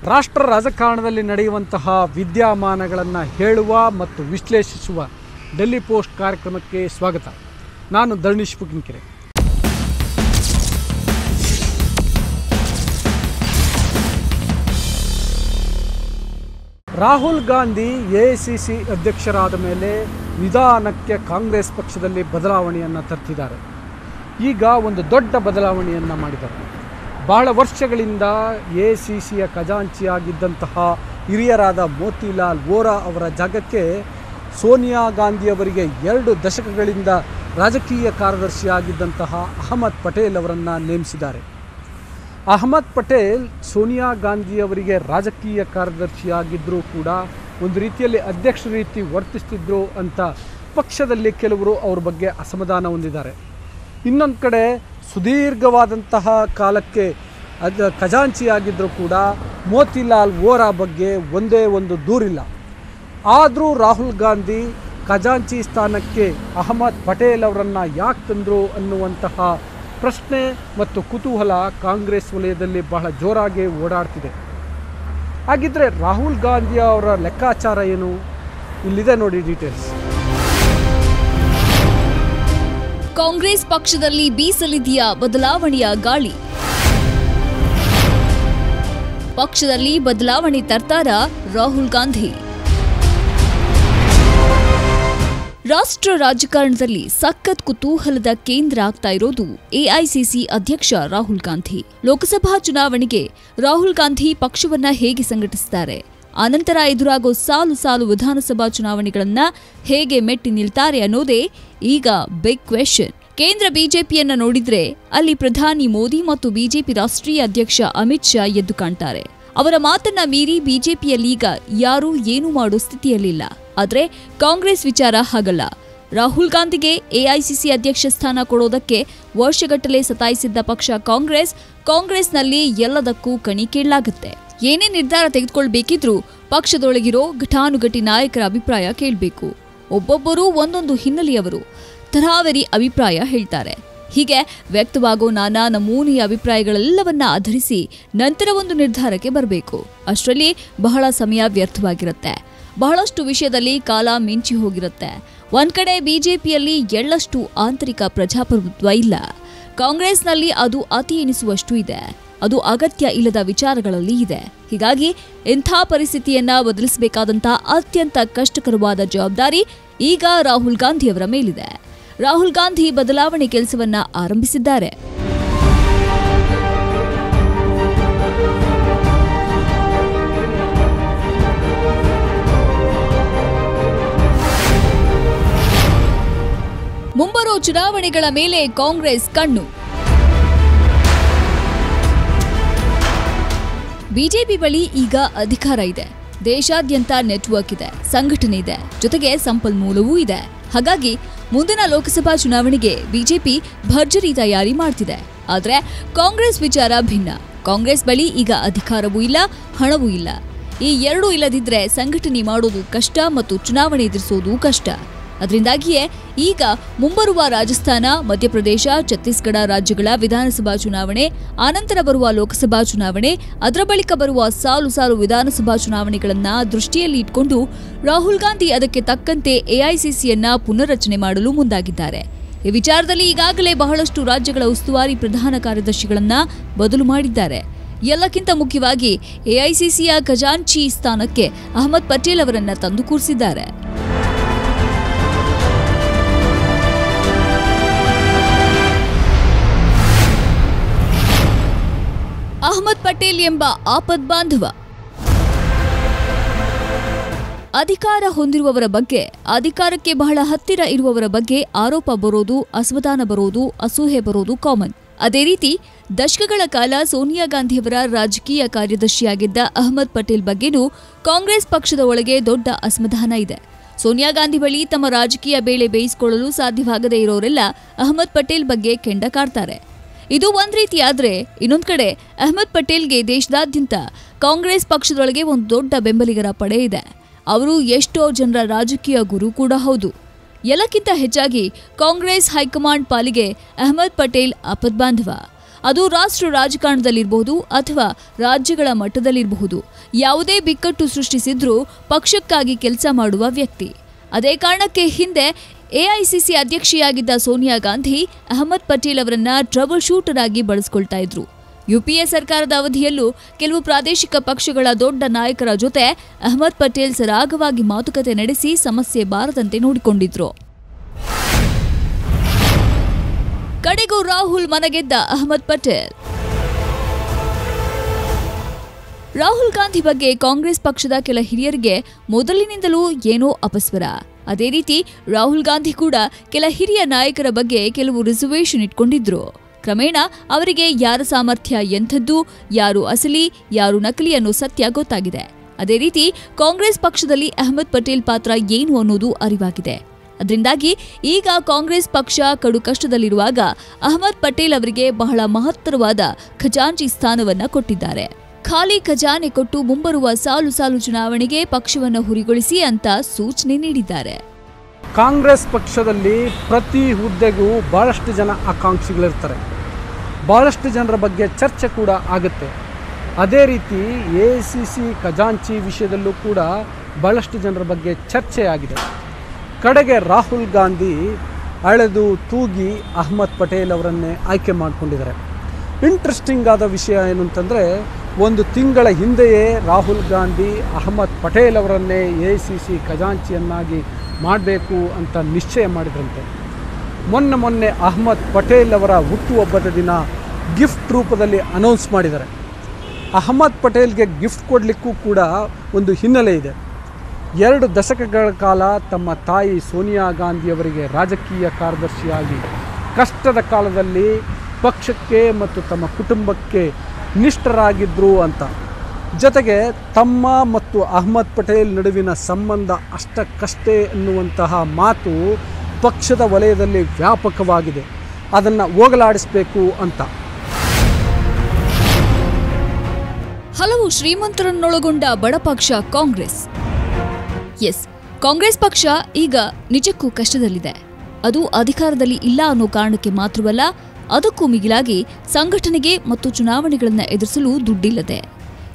ರಾಷ್ಟ್ರ ರಾಜಕಾರಣದಲ್ಲಿ ನಡೆಯುವಂತಹ ವಿದ್ಯಮಾನಗಳನ್ನು ಹೇಳುವ ಮತ್ತು ವಿಶ್ಲೇಷಿಸುವ ಡೆಲ್ಲಿ ಪೋಸ್ಟ್ ಕಾರ್ಯಕ್ರಮಕ್ಕೆ ಸ್ವಾಗತ. ನಾನು ಧರಣೀಶ್ ಪುಕಿನ್ಕೆರೆ. ರಾಹುಲ್ ಗಾಂಧಿ ಎಐಸಿಸಿ ಅಧ್ಯಕ್ಷರಾದ ಮೇಲೆ ನಿಧಾನಕ್ಕೆ ಕಾಂಗ್ರೆಸ್ ಪಕ್ಷದಲ್ಲಿ ಬದಲಾವಣೆಯನ್ನು ತರ್ತಿದ್ದಾರೆ. ಈಗ ಒಂದು ದೊಡ್ಡ ಬದಲಾವಣೆಯನ್ನು ಮಾಡಿದ್ದಾರೆ. ಬಹಳ ವರ್ಷಗಳಿಂದ ಎಐಸಿಸಿಯ ಖಜಾಂಚಿಯಾಗಿದ್ದಂತಹ ಹಿರಿಯರಾದ ಮೋತಿಲಾಲ್ ವೋರಾ ಅವರ ಜಾಗಕ್ಕೆ ಸೋನಿಯಾ ಗಾಂಧಿಯವರಿಗೆ 2 ದಶಕಗಳಿಂದ ರಾಜಕೀಯ ಕಾರ್ಯದರ್ಶಿಯಾಗಿದ್ದಂತಹ ಅಹಮದ್ ಪಟೇಲ್ ಅವರನ್ನು ನೇಮಿಸಿದ್ದಾರೆ. ಅಹಮದ್ ಪಟೇಲ್ ಸೋನಿಯಾ ಗಾಂಧಿಯವರಿಗೆ ರಾಜಕೀಯ ಕಾರ್ಯದರ್ಶಿಯಾಗಿದ್ದರೂ ಕೂಡ ಒಂದು ರೀತಿಯಲ್ಲಿ ಅಧ್ಯಕ್ಷ ರೀತಿ ವರ್ತಿಸ್ತಿದ್ರು ಅಂತ ಪಕ್ಷದಲ್ಲಿ ಕೆಲವರು ಅವ್ರ ಬಗ್ಗೆ ಅಸಮಾಧಾನ ಹೊಂದಿದ್ದಾರೆ. ಇನ್ನೊಂದು ಕಡೆ ಸುದೀರ್ಘವಾದಂತಹ ಕಾಲಕ್ಕೆ ಖಜಾಂಚಿಯಾಗಿದ್ದರೂ ಕೂಡ ಮೋತಿಲಾಲ್ ವೋರಾ ಬಗ್ಗೆ ಒಂದೇ ಒಂದು ದೂರಿಲ್ಲ. ಆದರೂ ರಾಹುಲ್ ಗಾಂಧಿ ಖಜಾಂಚಿ ಸ್ಥಾನಕ್ಕೆ ಅಹಮದ್ ಪಟೇಲ್ ಅವರನ್ನು ಯಾಕೆ ತಂದರು ಅನ್ನುವಂತಹ ಪ್ರಶ್ನೆ ಮತ್ತು ಕುತೂಹಲ ಕಾಂಗ್ರೆಸ್ ವಲಯದಲ್ಲಿ ಬಹಳ ಜೋರಾಗಿ ಓಡಾಡ್ತಿದೆ. ಹಾಗಿದ್ರೆ ರಾಹುಲ್ ಗಾಂಧಿ ಅವರ ಲೆಕ್ಕಾಚಾರ ಏನು? ಇಲ್ಲಿದೆ ನೋಡಿ ಡೀಟೇಲ್ಸ್. ಕಾಂಗ್ರೆಸ್ ಪಕ್ಷದಲ್ಲಿ ಬೀಸಲಿದೆಯಾ ಬದಲಾವಣೆಯ ಗಾಳಿ? ಪಕ್ಷದಲ್ಲಿ ಬದಲಾವಣೆ ತರ್ತಾರಾ ರಾಹುಲ್ ಗಾಂಧಿ? ರಾಷ್ಟ್ರ ರಾಜಕಾರಣದಲ್ಲಿ ಸಖತ್ ಕುತೂಹಲದ ಕೇಂದ್ರ ಆಗ್ತಾ ಇರೋದು ಎಐಸಿಸಿ ಅಧ್ಯಕ್ಷ ರಾಹುಲ್ ಗಾಂಧಿ. ಲೋಕಸಭಾ ಚುನಾವಣೆಗೆ ರಾಹುಲ್ ಗಾಂಧಿ ಪಕ್ಷವನ್ನ ಹೇಗೆ ಸಂಘಟಿಸುತ್ತಾರೆ? ಅನಂತರ ಎದುರಾಗೋ ಸಾಲು ವಿಧಾನಸಭಾ ಚುನಾವಣೆಗಳನ್ನ ಹೇಗೆ ಮೆಟ್ಟಿ ನಿಲ್ತಾರೆ ಅನ್ನೋದೇ ಈಗ ಬಿಗ್ ಕ್ವೆಶ್ಚನ್. ಕೇಂದ್ರ ಬಿಜೆಪಿಯನ್ನ ನೋಡಿದ್ರೆ ಅಲ್ಲಿ ಪ್ರಧಾನಿ ಮೋದಿ ಮತ್ತು ಬಿಜೆಪಿ ರಾಷ್ಟ್ರೀಯ ಅಧ್ಯಕ್ಷ ಅಮಿತ್ ಶಾ ಎದ್ದು ಕಾಣ್ತಾರೆ. ಅವರ ಮಾತನ್ನ ಮೀರಿ ಬಿಜೆಪಿಯಲ್ಲೀಗ ಯಾರೂ ಏನೂ ಮಾಡೋ ಸ್ಥಿತಿಯಲ್ಲಿಲ್ಲ. ಆದ್ರೆ ಕಾಂಗ್ರೆಸ್ ವಿಚಾರ ಹಾಗಲ್ಲ. ರಾಹುಲ್ ಗಾಂಧಿಗೆ ಎಐಸಿಸಿ ಅಧ್ಯಕ್ಷ ಸ್ಥಾನ ಕೊಡೋದಕ್ಕೆ ವರ್ಷಗಟ್ಟಲೆ ಸತಾಯಿಸಿದ್ದ ಪಕ್ಷ ಕಾಂಗ್ರೆಸ್ನಲ್ಲಿ ಎಲ್ಲದಕ್ಕೂ ಕಣಿ ಕೇಳಲಾಗುತ್ತೆ. ಏನೇ ನಿರ್ಧಾರ ತೆಗೆದುಕೊಳ್ಬೇಕಿದ್ರೂ ಪಕ್ಷದೊಳಗಿರೋ ಘಟಾನುಘಟಿ ನಾಯಕರ ಅಭಿಪ್ರಾಯ ಕೇಳಬೇಕು. ಒಬ್ಬೊಬ್ಬರೂ ಒಂದೊಂದು ಹಿನ್ನೆಲೆಯವರು ತರಾವರಿ ಅಭಿಪ್ರಾಯ ಹೇಳ್ತಾರೆ. ಹೀಗೆ ವ್ಯಕ್ತವಾಗೋ ನಾನಾ ನಮೂನೆಯ ಅಭಿಪ್ರಾಯಗಳೆಲ್ಲವನ್ನ ಆಧರಿಸಿ ನಂತರ ಒಂದು ನಿರ್ಧಾರಕ್ಕೆ ಬರಬೇಕು. ಅಷ್ಟರಲ್ಲಿ ಬಹಳ ಸಮಯ ವ್ಯರ್ಥವಾಗಿರುತ್ತೆ. ಬಹಳಷ್ಟು ವಿಷಯದಲ್ಲಿ ಕಾಲ ಮಿಂಚಿ ಹೋಗಿರುತ್ತೆ. ಒಂದ್ ಕಡೆ ಬಿಜೆಪಿಯಲ್ಲಿ ಎಳ್ಳಷ್ಟು ಆಂತರಿಕ ಪ್ರಜಾಪ್ರಭುತ್ವ ಇಲ್ಲ. ಕಾಂಗ್ರೆಸ್ನಲ್ಲಿ ಅದು ಅತಿ ಎನಿಸುವಷ್ಟು ಇದೆ. ಅದು ಅಗತ್ಯ ಇಲ್ಲದ ವಿಚಾರಗಳಲ್ಲಿ ಇದೆ. ಹೀಗಾಗಿ ಇಂಥ ಪರಿಸ್ಥಿತಿಯನ್ನ ಬದಲಿಸಬೇಕಾದಂಥ ಅತ್ಯಂತ ಕಷ್ಟಕರವಾದ ಜವಾಬ್ದಾರಿ ಈಗ ರಾಹುಲ್ ಗಾಂಧಿಯವರ ಮೇಲಿದೆ. ರಾಹುಲ್ ಗಾಂಧಿ ಬದಲಾವಣೆ ಕೆಲಸವನ್ನ ಆರಂಭಿಸಿದ್ದಾರೆ. ಮುಂಬರುವ ಚುನಾವಣೆಗಳ ಮೇಲೆ ಕಾಂಗ್ರೆಸ್ ಕಣ್ಣು. ಬಿಜೆಪಿ ಬಳಿ ಈಗ ಅಧಿಕಾರ ಇದೆ. ದೇಶಾದ್ಯಂತ ನೆಟ್ವರ್ಕ್ ಇದೆ, ಸಂಘಟನೆ ಇದೆ, ಜೊತೆಗೆ ಸಂಪನ್ಮೂಲವೂ ಇದೆ. ಹಾಗಾಗಿ ಮುಂದಿನ ಲೋಕಸಭಾ ಚುನಾವಣೆಗೆ ಬಿಜೆಪಿ ಭರ್ಜರಿ ತಯಾರಿ ಮಾಡ್ತಿದೆ. ಆದ್ರೆ ಕಾಂಗ್ರೆಸ್ ವಿಚಾರ ಭಿನ್ನ. ಕಾಂಗ್ರೆಸ್ ಬಳಿ ಈಗ ಅಧಿಕಾರವೂ ಇಲ್ಲ, ಹಣವೂ ಇಲ್ಲ. ಈ ಎರಡೂ ಇಲ್ಲದಿದ್ರೆ ಸಂಘಟನೆ ಮಾಡೋದು ಕಷ್ಟ ಮತ್ತು ಚುನಾವಣೆ ಎದುರಿಸೋದು ಕಷ್ಟ. ಅದರಿಂದಾಗಿಯೇ ಈಗ ಮುಂಬರುವ ರಾಜಸ್ಥಾನ, ಮಧ್ಯಪ್ರದೇಶ, ಛತ್ತೀಸ್ಗಢ ರಾಜ್ಯಗಳ ವಿಧಾನಸಭಾ ಚುನಾವಣೆ, ಆನಂತರ ಬರುವ ಲೋಕಸಭಾ ಚುನಾವಣೆ, ಅದರ ಬಳಿಕ ಬರುವ ಸಾಲು ವಿಧಾನಸಭಾ ಚುನಾವಣೆಗಳನ್ನ ದೃಷ್ಟಿಯಲ್ಲಿ ಇಟ್ಕೊಂಡು ರಾಹುಲ್ ಗಾಂಧಿ ಅದಕ್ಕೆ ತಕ್ಕಂತೆ ಎಐಸಿಸಿಯನ್ನ ಪುನರ್ರಚನೆ ಮಾಡಲು ಮುಂದಾಗಿದ್ದಾರೆ. ಈ ವಿಚಾರದಲ್ಲಿ ಈಗಾಗಲೇ ಬಹಳಷ್ಟು ರಾಜ್ಯಗಳ ಉಸ್ತುವಾರಿ ಪ್ರಧಾನ ಕಾರ್ಯದರ್ಶಿಗಳನ್ನ ಬದಲು ಮಾಡಿದ್ದಾರೆ. ಎಲ್ಲಕ್ಕಿಂತ ಮುಖ್ಯವಾಗಿ ಎಐಸಿಸಿಯ ಖಜಾಂಚಿ ಸ್ಥಾನಕ್ಕೆ ಅಹಮದ್ ಪಟೇಲ್ ಅವರನ್ನ ತಂದು ಕೂರಿಸಿದ್ದಾರೆ. ಅಹಮದ್ ಪಟೇಲ್ ಎಂಬ ಆಪದ್ ಬಾಂಧವ. ಅಧಿಕಾರ ಹೊಂದಿರುವವರ ಬಗ್ಗೆ, ಅಧಿಕಾರಕ್ಕೆ ಬಹಳ ಹತ್ತಿರ ಇರುವವರ ಬಗ್ಗೆ ಆರೋಪ ಬರೋದು, ಅಸಮಾಧಾನ ಬರೋದು, ಅಸೂಹೆ ಬರೋದು ಕಾಮನ್. ಅದೇ ರೀತಿ ದಶಕಗಳ ಕಾಲ ಸೋನಿಯಾ ಗಾಂಧಿಯವರ ರಾಜಕೀಯ ಕಾರ್ಯದರ್ಶಿಯಾಗಿದ್ದ ಅಹಮದ್ ಪಟೇಲ್ ಬಗ್ಗೆನೂ ಕಾಂಗ್ರೆಸ್ ಪಕ್ಷದ ಒಳಗೆ ದೊಡ್ಡ ಅಸಮಾಧಾನ ಇದೆ. ಸೋನಿಯಾ ಗಾಂಧಿ ಬಳಿ ತಮ್ಮ ರಾಜಕೀಯ ಬೇಳೆ ಬೇಯಿಸಿಕೊಳ್ಳಲು ಸಾಧ್ಯವಾಗದೇ ಇರೋರೆಲ್ಲ ಅಹಮದ್ ಪಟೇಲ್ ಬಗ್ಗೆ ಕೆಂಡ ಕಾಡ್ತಾರೆ. ಇದು ಒಂದ್ ರೀತಿಯಾದ್ರೆ, ಇನ್ನೊಂದ್ ಕಡೆ ಅಹಮದ್ ಪಟೇಲ್ಗೆ ದೇಶದಾದ್ಯಂತ ಕಾಂಗ್ರೆಸ್ ಪಕ್ಷದೊಳಗೆ ಒಂದು ದೊಡ್ಡ ಬೆಂಬಲಿಗರ ಪಡೆ ಇದೆ. ಅವರು ಎಷ್ಟೋ ಜನರ ರಾಜಕೀಯ ಗುರು ಕೂಡ ಹೌದು. ಎಲ್ಲಕ್ಕಿಂತ ಹೆಚ್ಚಾಗಿ ಕಾಂಗ್ರೆಸ್ ಹೈಕಮಾಂಡ್ ಪಾಲಿಗೆ ಅಹಮದ್ ಪಟೇಲ್ ಆಪದ್ಬಾಂಧವ. ಅದು ರಾಷ್ಟ್ರ ರಾಜಕಾರಣದಲ್ಲಿರಬಹುದು ಅಥವಾ ರಾಜ್ಯಗಳ ಮಟ್ಟದಲ್ಲಿರಬಹುದು. ಯಾವುದೇ ಬಿಕ್ಕಟ್ಟು ಸೃಷ್ಟಿಸಿದ್ರೂ ಪಕ್ಷಕ್ಕಾಗಿ ಕೆಲಸ ಮಾಡುವ ವ್ಯಕ್ತಿ. ಅದೇ ಕಾರಣಕ್ಕೆ ಹಿಂದೆ ಎಐಸಿಸಿ ಅಧ್ಯಕ್ಷೆಯಾಗಿದ್ದ ಸೋನಿಯಾ ಗಾಂಧಿ ಅಹಮದ್ ಪಟೇಲ್ ಅವರನ್ನ ಟ್ರಬಲ್ ಶೂಟರ್ ಆಗಿ ಬಳಸಿಕೊಳ್ತಾ ಇದ್ರು. ಯುಪಿಎ ಸರ್ಕಾರದ ಅವಧಿಯಲ್ಲೂ ಕೆಲವು ಪ್ರಾದೇಶಿಕ ಪಕ್ಷಗಳ ದೊಡ್ಡ ನಾಯಕರ ಜೊತೆ ಅಹಮದ್ ಪಟೇಲ್ ಸರಾಗವಾಗಿ ಮಾತುಕತೆ ನಡೆಸಿ ಸಮಸ್ಯೆ ಬಾರದಂತೆ ನೋಡಿಕೊಂಡಿದ್ರು. ಕಡೆಗೂ ರಾಹುಲ್ ಮನಗೆದ್ದ ಅಹಮದ್ ಪಟೇಲ್. ರಾಹುಲ್ ಗಾಂಧಿ ಬಗ್ಗೆ ಕಾಂಗ್ರೆಸ್ ಪಕ್ಷದ ಕೆಲ ಹಿರಿಯರಿಗೆ ಮೊದಲಿನಿಂದಲೂ ಏನೋ ಅಪಸ್ವರ. ಅದೇ ರೀತಿ ರಾಹುಲ್ ಗಾಂಧಿ ಕೂಡ ಕೆಲ ಹಿರಿಯ ನಾಯಕರ ಬಗ್ಗೆ ಕೆಲವು ರಿಸರ್ವೇಷನ್ ಇಟ್ಕೊಂಡಿದ್ರು. ಕ್ರಮೇಣ ಅವರಿಗೆ ಯಾರ ಸಾಮರ್ಥ್ಯ ಎಂಥದ್ದು, ಯಾರು ಅಸಲಿ, ಯಾರು ನಕಲಿ ಅನ್ನೋ ಸತ್ಯ ಗೊತ್ತಾಗಿದೆ. ಅದೇ ರೀತಿ ಕಾಂಗ್ರೆಸ್ ಪಕ್ಷದಲ್ಲಿ ಅಹಮದ್ ಪಟೇಲ್ ಪಾತ್ರ ಏನು ಅನ್ನೋದು ಅರಿವಾಗಿದೆ. ಅದರಿಂದಾಗಿ ಈಗ ಕಾಂಗ್ರೆಸ್ ಪಕ್ಷ ಕಡು ಕಷ್ಟದಲ್ಲಿರುವಾಗ ಅಹಮದ್ ಪಟೇಲ್ ಅವರಿಗೆ ಬಹಳ ಮಹತ್ತರವಾದ ಖಜಾಂಚಿ ಸ್ಥಾನವನ್ನ ಕೊಟ್ಟಿದ್ದಾರೆ. ಖಾಲಿ ಖಜಾನೆ ಕೊಟ್ಟು ಮುಂಬರುವ ಸಾಲು ಸಾಲು ಚುನಾವಣೆಗೆ ಪಕ್ಷವನ್ನು ಹುರಿಗೊಳಿಸಿ ಅಂತ ಸೂಚನೆ ನೀಡಿದ್ದಾರೆ. ಕಾಂಗ್ರೆಸ್ ಪಕ್ಷದಲ್ಲಿ ಪ್ರತಿ ಹುದ್ದೆಗೂ ಭಾಳಷ್ಟು ಜನ ಆಕಾಂಕ್ಷಿಗಳಿರ್ತಾರೆ. ಭಾಳಷ್ಟು ಜನರ ಬಗ್ಗೆ ಚರ್ಚೆ ಕೂಡ ಆಗುತ್ತೆ. ಅದೇ ರೀತಿ ಎಐಸಿಸಿ ಖಜಾಂಚಿ ವಿಷಯದಲ್ಲೂ ಕೂಡ ಭಾಳಷ್ಟು ಜನರ ಬಗ್ಗೆ ಚರ್ಚೆ ಆಗಿದೆ. ಕಡೆಗೆ ರಾಹುಲ್ ಗಾಂಧಿ ಅಳೆದು ತೂಗಿ ಅಹಮದ್ ಪಟೇಲ್ ಅವರನ್ನೇ ಆಯ್ಕೆ ಮಾಡಿಕೊಂಡಿದ್ದಾರೆ. ಇಂಟ್ರೆಸ್ಟಿಂಗ್ ಆದ ವಿಷಯ ಏನು ಅಂತಂದರೆ, ಒಂದು ತಿಂಗಳ ಹಿಂದೆಯೇ ರಾಹುಲ್ ಗಾಂಧಿ ಅಹಮದ್ ಪಟೇಲ್ ಅವರನ್ನೇ ಎಐಸಿಸಿ ಖಜಾಂಚಿಯನ್ನಾಗಿ ಮಾಡಬೇಕು ಅಂತ ನಿಶ್ಚಯ ಮಾಡಿದ್ರಂತೆ. ಮೊನ್ನೆ ಅಹಮದ್ ಪಟೇಲ್ ಅವರ ಹುಟ್ಟುಹಬ್ಬದ ದಿನ ಗಿಫ್ಟ್ ರೂಪದಲ್ಲಿ ಅನೌನ್ಸ್ ಮಾಡಿದ್ದಾರೆ. ಅಹಮದ್ ಪಟೇಲ್ಗೆ ಗಿಫ್ಟ್ ಕೊಡಲಿಕ್ಕೂ ಕೂಡ ಒಂದು ಹಿನ್ನೆಲೆ ಇದೆ. 2 ದಶಕಗಳ ಕಾಲ ತಮ್ಮ ತಾಯಿ ಸೋನಿಯಾ ಗಾಂಧಿಯವರಿಗೆ ರಾಜಕೀಯ ಕಾರ್ಯದರ್ಶಿಯಾಗಿ ಕಷ್ಟದ ಕಾಲದಲ್ಲಿ ಪಕ್ಷಕ್ಕೆ ಮತ್ತು ತಮ್ಮ ಕುಟುಂಬಕ್ಕೆ ನಿಷ್ಠರಾಗಿದ್ದರು ಅಂತ. ಜೊತೆಗೆ ತಮ್ಮ ಮತ್ತು ಅಹಮದ್ ಪಟೇಲ್ ನಡುವಿನ ಸಂಬಂಧ ಅಷ್ಟಕ್ಕಷ್ಟೇ ಎನ್ನುವಂತಹ ಮಾತು ಪಕ್ಷದ ವಲಯದಲ್ಲಿ ವ್ಯಾಪಕವಾಗಿದೆ. ಅದನ್ನು ಹೋಗಲಾಡಿಸಬೇಕು ಅಂತ ಹಲವು ಶ್ರೀಮಂತರನ್ನೊಳಗೊಂಡ ಬಡ ಪಕ್ಷ ಕಾಂಗ್ರೆಸ್. ಎಸ್, ಕಾಂಗ್ರೆಸ್ ಪಕ್ಷ ಈಗ ನಿಜಕ್ಕೂ ಕಷ್ಟದಲ್ಲಿದೆ. ಅದು ಅಧಿಕಾರದಲ್ಲಿ ಇಲ್ಲ ಅನ್ನೋ ಕಾರಣಕ್ಕೆ ಮಾತ್ರವಲ್ಲ, ಅದಕ್ಕೂ ಮಿಗಿಲಾಗಿ ಸಂಘಟನೆಗೆ ಮತ್ತು ಚುನಾವಣೆಗಳನ್ನು ಎದುರಿಸಲು ದುಡ್ಡಿಲ್ಲದೆ.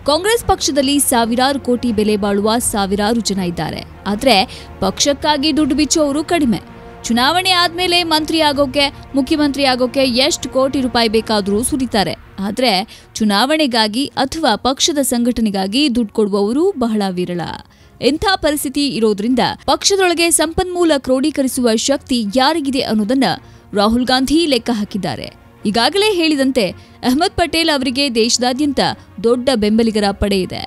ಕಾಂಗ್ರೆಸ್ ಪಕ್ಷದಲ್ಲಿ ಸಾವಿರಾರು ಕೋಟಿ ಬೆಲೆ ಬಾಳುವ ಸಾವಿರಾರು ಜನ ಇದ್ದಾರೆ. ಆದರೆ ಪಕ್ಷಕ್ಕಾಗಿ ದುಡ್ಡು ಬಿಚ್ಚುವವರು ಕಡಿಮೆ. ಚುನಾವಣೆ ಆದ್ಮೇಲೆ ಮಂತ್ರಿ ಆಗೋಕೆ, ಮುಖ್ಯಮಂತ್ರಿ ಆಗೋಕೆ ಎಷ್ಟು ಕೋಟಿ ರೂಪಾಯಿ ಬೇಕಾದರೂ ಸುರಿತಾರೆ. ಆದರೆ ಚುನಾವಣೆಗಾಗಿ ಅಥವಾ ಪಕ್ಷದ ಸಂಘಟನೆಗಾಗಿ ದುಡ್ಡು ಕೊಡುವವರು ಬಹಳ ವಿರಳ. ಎಂಥ ಪರಿಸ್ಥಿತಿ ಇರೋದ್ರಿಂದ ಪಕ್ಷದೊಳಗೆ ಸಂಪನ್ಮೂಲ ಕ್ರೋಢೀಕರಿಸುವ ಶಕ್ತಿ ಯಾರಿಗಿದೆ ಅನ್ನೋದನ್ನ ರಾಹುಲ್ ಗಾಂಧಿ ಲೆಕ್ಕ ಹಾಕಿದ್ದಾರೆ. ಈಗಾಗಲೇ ಹೇಳಿದಂತೆ ಅಹಮದ್ ಪಟೇಲ್ ಅವರಿಗೆ ದೇಶದಾದ್ಯಂತ ದೊಡ್ಡ ಬೆಂಬಲಿಗರ ಪಡೆ ಇದೆ.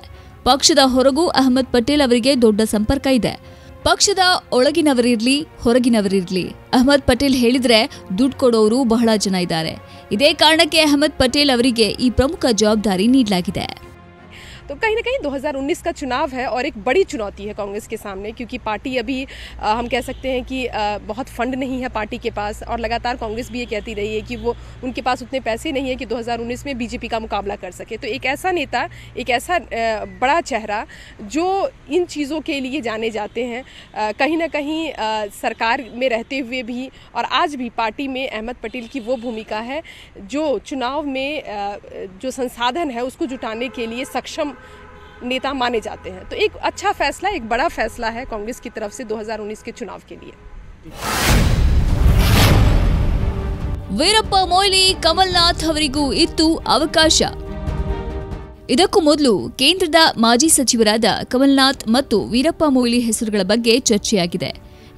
ಪಕ್ಷದ ಹೊರಗೂ ಅಹಮದ್ ಪಟೇಲ್ ಅವರಿಗೆ ದೊಡ್ಡ ಸಂಪರ್ಕ ಇದೆ. ಪಕ್ಷದ ಒಳಗಿನವರಿರ್ಲಿ ಹೊರಗಿನವರಿರ್ಲಿ ಅಹಮದ್ ಪಟೇಲ್ ಹೇಳಿದ್ರೆ ದುಡ್ಡು ಕೊಡೋರು ಬಹಳ ಜನ ಇದ್ದಾರೆ. ಇದೇ ಕಾರಣಕ್ಕೆ ಅಹಮದ್ ಪಟೇಲ್ ಅವರಿಗೆ ಈ ಪ್ರಮುಖ ಜವಾಬ್ದಾರಿ ನೀಡಲಾಗಿದೆ. तो कहीं ना कहीं 2019 का चुनाव है और एक बड़ी चुनौती है कांग्रेस के सामने, क्योंकि पार्टी अभी हम कह सकते हैं कि बहुत फंड नहीं है पार्टी के पास, और लगातार कांग्रेस भी ये कहती रही है कि वो उनके पास उतने पैसे नहीं है कि 2019 में बीजेपी का मुकाबला कर सके. तो एक ऐसा नेता, एक ऐसा बड़ा चेहरा जो इन चीज़ों के लिए जाने जाते हैं, कहीं ना कहीं सरकार में रहते हुए भी और आज भी पार्टी में अहमद पटेल की वो भूमिका है जो चुनाव में जो संसाधन है उसको जुटाने के लिए सक्षम नेता माने जाते हैं. तो एक अच्छा फैसला, एक बड़ा फैसला है कांग्रेस की तरफ से 2019 के चुनाव के लिए. ವೀರಪ್ಪ ಮೊಯ್ಲಿ, ಕಮಲ್ನಾಥ್ ಅವರಿಗೂ ಇತ್ತು ಅವಕಾಶ. ಇದಕ್ಕೂ ಮೊದಲು ಕೇಂದ್ರದ ಮಾಜಿ ಸಚಿವರಾದ ಕಮಲ್ನಾಥ್ ಮತ್ತು ವೀರಪ್ಪ ಮೊಯ್ಲಿ ಹೆಸರುಗಳ ಬಗ್ಗೆ ಚರ್ಚೆಯಾಗಿದೆ.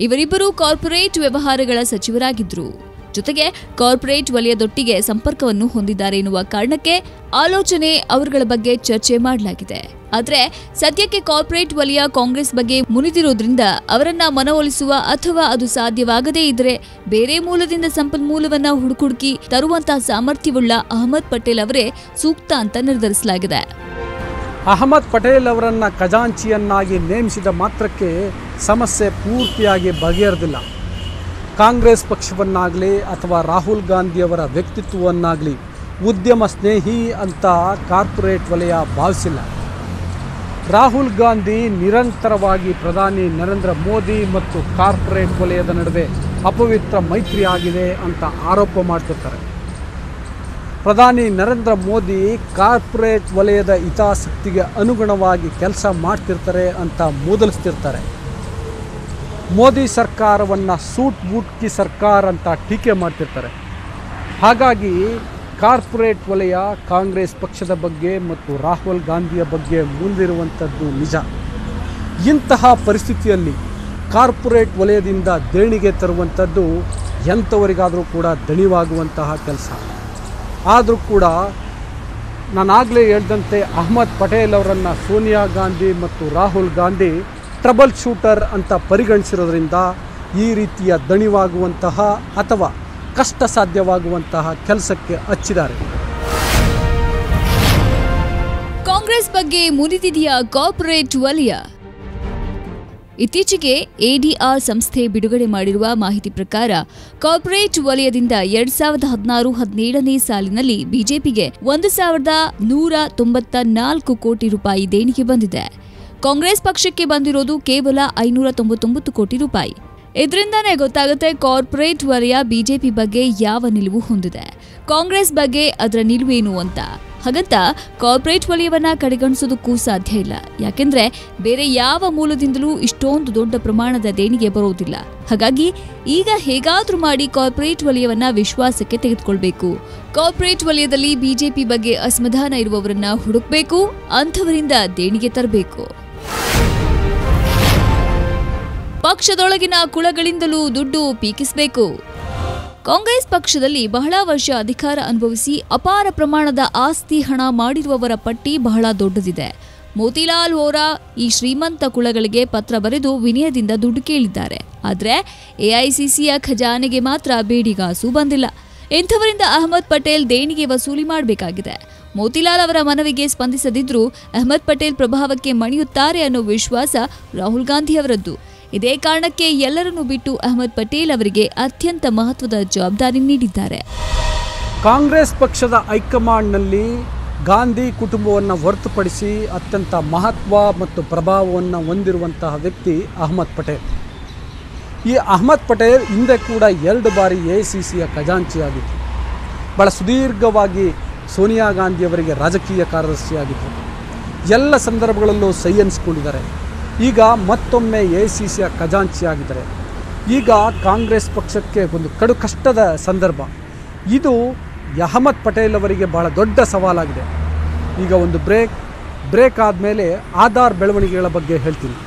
ಇವರಿಬ್ಬರು ಕಾರ್ಪೊರೇಟ್ ವ್ಯವಹಾರಗಳ ಸಚಿವರಾಗಿದ್ರು. ಜೊತೆಗೆ ಕಾರ್ಪೊರೇಟ್ ವಲಯದೊಟ್ಟಿಗೆ ಸಂಪರ್ಕವನ್ನು ಹೊಂದಿದ್ದಾರೆ ಎನ್ನುವ ಕಾರಣಕ್ಕೆ ಆಲೋಚನೆ ಅವರುಗಳ ಬಗ್ಗೆ ಚರ್ಚೆ ಮಾಡಲಾಗಿದೆ. ಆದರೆ ಸದ್ಯಕ್ಕೆ ಕಾರ್ಪೊರೇಟ್ ವಲಯ ಕಾಂಗ್ರೆಸ್ ಬಗ್ಗೆ ಮುನಿದಿರೋದ್ರಿಂದ ಅವರನ್ನ ಮನವೊಲಿಸುವ ಅಥವಾ ಅದು ಸಾಧ್ಯವಾಗದೇ ಇದ್ರೆ ಬೇರೆ ಮೂಲದಿಂದ ಸಂಪನ್ಮೂಲವನ್ನ ಹುಡುಕಿ ತರುವಂತಹ ಸಾಮರ್ಥ್ಯವುಳ್ಳ ಅಹಮದ್ ಪಟೇಲ್ ಅವರೇ ಸೂಕ್ತ ಅಂತ ನಿರ್ಧರಿಸಲಾಗಿದೆ. ಅಹಮದ್ ಪಟೇಲ್ ಅವರನ್ನು ಖಜಾಂಚಿಯನ್ನಾಗಿ ನೇಮಿಸಿದ ಮಾತ್ರಕ್ಕೆ ಸಮಸ್ಯೆ ಪೂರ್ತಿಯಾಗಿ ಬಗೆಹರಿದಿಲ್ಲ. ಕಾಂಗ್ರೆಸ್ ಪಕ್ಷವನ್ನಾಗಲಿ ಅಥವಾ ರಾಹುಲ್ ಗಾಂಧಿಯವರ ವ್ಯಕ್ತಿತ್ವವನ್ನಾಗಲಿ ಉದ್ಯಮ ಸ್ನೇಹಿ ಅಂತ ಕಾರ್ಪೊರೇಟ್ ವಲಯ ಭಾವಿಸಿಲ್ಲ. ರಾಹುಲ್ ಗಾಂಧಿ ನಿರಂತರವಾಗಿ ಪ್ರಧಾನಿ ನರೇಂದ್ರ ಮೋದಿ ಮತ್ತು ಕಾರ್ಪೊರೇಟ್ ವಲಯದ ನಡುವೆ ಅಪವಿತ್ರ ಮೈತ್ರಿ ಆಗಿದೆ ಅಂತ ಆರೋಪ ಮಾಡ್ತಿರ್ತಾರೆ. ಪ್ರಧಾನಿ ನರೇಂದ್ರ ಮೋದಿ ಕಾರ್ಪೊರೇಟ್ ವಲಯದ ಹಿತಾಸಕ್ತಿಗೆ ಅನುಗುಣವಾಗಿ ಕೆಲಸ ಮಾಡ್ತಿರ್ತಾರೆ ಅಂತ ಮೂದಲಿಸ್ತಿರ್ತಾರೆ. ಮೋದಿ ಸರ್ಕಾರವನ್ನು ಸೂಟ್ ಬೂಟ್ಕಿ ಸರ್ಕಾರ ಅಂತ ಟೀಕೆ ಮಾಡ್ತಿರ್ತಾರೆ. ಹಾಗಾಗಿ ಕಾರ್ಪೊರೇಟ್ ವಲಯ ಕಾಂಗ್ರೆಸ್ ಪಕ್ಷದ ಬಗ್ಗೆ ಮತ್ತು ರಾಹುಲ್ ಗಾಂಧಿಯ ಬಗ್ಗೆ ಮುಂದಿರುವಂಥದ್ದು ನಿಜ. ಇಂತಹ ಪರಿಸ್ಥಿತಿಯಲ್ಲಿ ಕಾರ್ಪೊರೇಟ್ ವಲಯದಿಂದ ದೇಣಿಗೆ ತರುವಂಥದ್ದು ಎಂಥವರಿಗಾದರೂ ಕೂಡ ದಣಿವಾಗುವಂತಹ ಕೆಲಸ. ಆದರೂ ಕೂಡ ನಾನಾಗಲೇ ಹೇಳಿದಂತೆ ಅಹ್ಮದ್ ಪಟೇಲ್ ಅವರನ್ನು ಸೋನಿಯಾ ಗಾಂಧಿ ಮತ್ತು ರಾಹುಲ್ ಗಾಂಧಿ ಟ್ರಬಲ್ ಶೂಟರ್ ಅಂತ ಪರಿಗಣಿಸಿರೋದ್ರಿಂದ ಈ ರೀತಿಯ ದಣಿವಾಗುವಂತಹ ಅಥವಾ ಕಷ್ಟ ಸಾಧ್ಯವಾಗುವಂತಹ ಕೆಲಸಕ್ಕೆ ಹಚ್ಚಿದ್ದಾರೆ. ಕಾಂಗ್ರೆಸ್ ಬಗ್ಗೆ ಮುರಿದಿದೆಯಾ ಕಾರ್ಪೊರೇಟ್ ವಲಯ? ಇತ್ತೀಚೆಗೆ ಎಡಿಆರ್ ಸಂಸ್ಥೆ ಬಿಡುಗಡೆ ಮಾಡಿರುವ ಮಾಹಿತಿ ಪ್ರಕಾರ ಕಾರ್ಪೊರೇಟ್ ವಲಯದಿಂದ 2016-17ನೇ ಸಾಲಿನಲ್ಲಿ ಬಿಜೆಪಿಗೆ 1,194 ಕೋಟಿ ರೂಪಾಯಿ ದೇಣಿಗೆ ಬಂದಿದೆ. ಕಾಂಗ್ರೆಸ್ ಪಕ್ಷಕ್ಕೆ ಬಂದಿರೋದು ಕೇವಲ 599 ಕೋಟಿ ರೂಪಾಯಿ. ಇದರಿಂದಾನೇ ಗೊತ್ತಾಗುತ್ತೆ ಕಾರ್ಪೊರೇಟ್ ವಲಯ ಬಿಜೆಪಿ ಬಗ್ಗೆ ಯಾವ ನಿಲುವು ಹೊಂದಿದೆ, ಕಾಂಗ್ರೆಸ್ ಬಗ್ಗೆ ಅದರ ನಿಲುವೇನು ಅಂತ. ಹಾಗಂತ ಕಾರ್ಪೊರೇಟ್ ವಲಯವನ್ನ ಕಡೆಗಣಿಸೋದಕ್ಕೂ ಸಾಧ್ಯ ಇಲ್ಲ. ಯಾಕೆಂದ್ರೆ ಬೇರೆ ಯಾವ ಮೂಲದಿಂದಲೂ ಇಷ್ಟೊಂದು ದೊಡ್ಡ ಪ್ರಮಾಣದ ದೇಣಿಗೆ ಬರೋದಿಲ್ಲ. ಹಾಗಾಗಿ ಈಗ ಹೇಗಾದ್ರೂ ಮಾಡಿ ಕಾರ್ಪೊರೇಟ್ ವಲಯವನ್ನ ವಿಶ್ವಾಸಕ್ಕೆ ತೆಗೆದುಕೊಳ್ಬೇಕು. ಕಾರ್ಪೊರೇಟ್ ವಲಯದಲ್ಲಿ ಬಿಜೆಪಿ ಬಗ್ಗೆ ಅಸಮಾಧಾನ ಇರುವವರನ್ನ ಹುಡುಕ್ಬೇಕು, ಅಂಥವರಿಂದ ದೇಣಿಗೆ ತರಬೇಕು. ಪಕ್ಷದೊಳಗಿನ ಕುಳಗಳಿಂದಲೂ ದುಡ್ಡು ಪೀಕಿಸಬೇಕು. ಕಾಂಗ್ರೆಸ್ ಪಕ್ಷದಲ್ಲಿ ಬಹಳ ವರ್ಷ ಅಧಿಕಾರ ಅನುಭವಿಸಿ ಅಪಾರ ಪ್ರಮಾಣದ ಆಸ್ತಿ ಹಣ ಮಾಡಿರುವವರ ಪಟ್ಟಿ ಬಹಳ ದೊಡ್ಡದಿದೆ. ಮೋತಿಲಾಲ್ ವೋರಾ ಈ ಶ್ರೀಮಂತ ಕುಳಗಳಿಗೆ ಪತ್ರ ಬರೆದು ವಿನಯದಿಂದ ದುಡ್ಡು ಕೇಳಿದ್ದಾರೆ. ಆದರೆ ಎಐಸಿಸಿಯ ಖಜಾನೆಗೆ ಮಾತ್ರ ಬೇಡಿಗಾಸು ಬಂದಿಲ್ಲ. ಇಂಥವರಿಂದ ಅಹ್ಮದ್ ಪಟೇಲ್ ದೇಣಿಗೆ ವಸೂಲಿ ಮಾಡಬೇಕಾಗಿದೆ. ಮೋತಿಲಾಲ್ ಅವರ ಮನವಿಗೆ ಸ್ಪಂದಿಸದಿದ್ರೂ ಅಹ್ಮದ್ ಪಟೇಲ್ ಪ್ರಭಾವಕ್ಕೆ ಮಣಿಯುತ್ತಾರೆ ಅನ್ನೋ ವಿಶ್ವಾಸ ರಾಹುಲ್ ಗಾಂಧಿ ಅವರದ್ದು. ಇದೇ ಕಾರಣಕ್ಕೆ ಎಲ್ಲರನ್ನೂ ಬಿಟ್ಟು ಅಹ್ಮದ್ ಪಟೇಲ್ ಅವರಿಗೆ ಅತ್ಯಂತ ಮಹತ್ವದ ಜವಾಬ್ದಾರಿ ನೀಡಿದ್ದಾರೆ. ಕಾಂಗ್ರೆಸ್ ಪಕ್ಷದ ಹೈಕಮಾಂಡ್ನಲ್ಲಿ ಗಾಂಧಿ ಕುಟುಂಬವನ್ನು ಹೊರತುಪಡಿಸಿ ಅತ್ಯಂತ ಮಹತ್ವ ಮತ್ತು ಪ್ರಭಾವವನ್ನು ಹೊಂದಿರುವಂತಹ ವ್ಯಕ್ತಿ ಅಹ್ಮದ್ ಪಟೇಲ್. ಈ ಅಹ್ಮದ್ ಪಟೇಲ್ ಹಿಂದೆ ಕೂಡ 2 ಬಾರಿ ಎಐಸಿಸಿಯ ಖಜಾಂಚಿಯಾಗಿದ್ದರು. ಭಾಳ ಸುದೀರ್ಘವಾಗಿ ಸೋನಿಯಾ ಗಾಂಧಿಯವರಿಗೆ ರಾಜಕೀಯ ಕಾರ್ಯದರ್ಶಿಯಾಗಿದ್ದರು. ಎಲ್ಲ ಸಂದರ್ಭಗಳಲ್ಲೂ ಸೈ ಅನಿಸ್ಕೊಂಡಿದ್ದಾರೆ. ಈಗ ಮತ್ತೊಮ್ಮೆ ಎಐಸಿಸಿಯ ಖಜಾಂಚಿಯಾಗಿದ್ದಾರೆ. ಈಗ ಕಾಂಗ್ರೆಸ್ ಪಕ್ಷಕ್ಕೆ ಒಂದು ಕಡು ಕಷ್ಟದ ಸಂದರ್ಭ. ಇದು ಅಹ್ಮದ್ ಪಟೇಲ್ ಅವರಿಗೆ ಬಹಳ ದೊಡ್ಡ ಸವಾಲಾಗಿದೆ. ಈಗ ಒಂದು ಬ್ರೇಕ್ ಆದಮೇಲೆ ಆಧಾರ್ ಬೆಳವಣಿಗೆಗಳ ಬಗ್ಗೆ ಹೇಳ್ತೀನಿ.